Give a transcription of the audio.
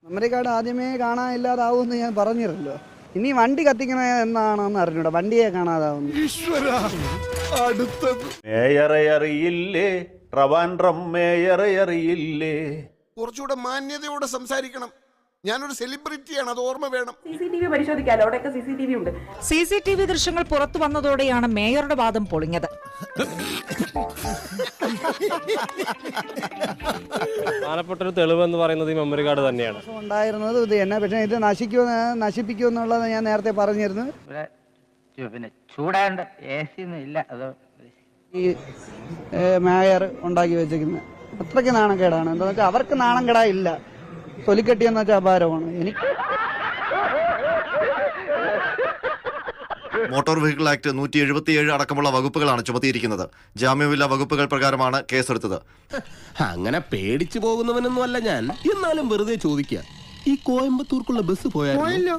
Memory card ആദ്യമേ കാണാനില്ലാതാവുമെന്ന് ഞാൻ പറഞ്ഞിരുന്നല്ലോ. ഇനി വണ്ടി കത്തിക്കണ എന്നാണെന്ന് അറിഞ്ഞൂടാ, വണ്ടിയെ കാണാതാവുന്നു. മേയറെ അറിയില്ലേ, ട്രവാൻഡ്രം മേയറെ അറിയില്ലേ. കുറച്ചുകൂടെ മാന്യതയോടെ സംസാരിക്കണം. ഞാനൊരു സെലിബ്രിറ്റിയാണ്, അത് ഓർമ്മ വേണം. CCTV പരിശോധിക്കാലോ, അവിടെയൊക്കെ CCTV ഉണ്ട്. CCTV ദൃശ്യങ്ങൾ പുറത്തു വന്നതോടെയാണ് മേയറുടെ വാദം പൊളിഞ്ഞത്. പ്രധാനപ്പെട്ടൊരു തെളിവെന്ന് പറയുന്നത് ഈ മെമ്മറി കാർഡ് തന്നെയാണ് ഉണ്ടായിരുന്നത് ഇത് തന്നെ. പക്ഷേ ഇത് നശിപ്പിക്കുമെന്നുള്ളത് ഞാൻ നേരത്തെ പറഞ്ഞിരുന്നു. പിന്നെ ചൂടാണ്ട് AC ഒന്നും ഇല്ല. അത് ഈ മേയർ ഉണ്ടാക്കി വെച്ചിരിക്കുന്നത് അത്രയ്ക്ക് നാണക്കേടാണ്. എന്താണെന്ന് വെച്ചാൽ അവർക്ക് നാണക്കേടായില്ല, തൊലിക്കെട്ടിയെന്ന് വെച്ചാൽ അപാരമാണ്. എനിക്ക് മോട്ടോർ വെഹിക്കിൾ ആക്ട് 177 അടക്കമുള്ള വകുപ്പുകളാണ് ചുമത്തിയിരിക്കുന്നത്. ജാമ്യമില്ലാ വകുപ്പുകൾ പ്രകാരമാണ് കേസെടുത്തത്. അങ്ങനെ പേടിച്ചു പോകുന്നവനൊന്നും അല്ല ഞാൻ. എന്നാലും വെറുതെ ചോദിക്കുക, ഈ കോയമ്പത്തൂർക്കുള്ള ബസ് പോയാലോ?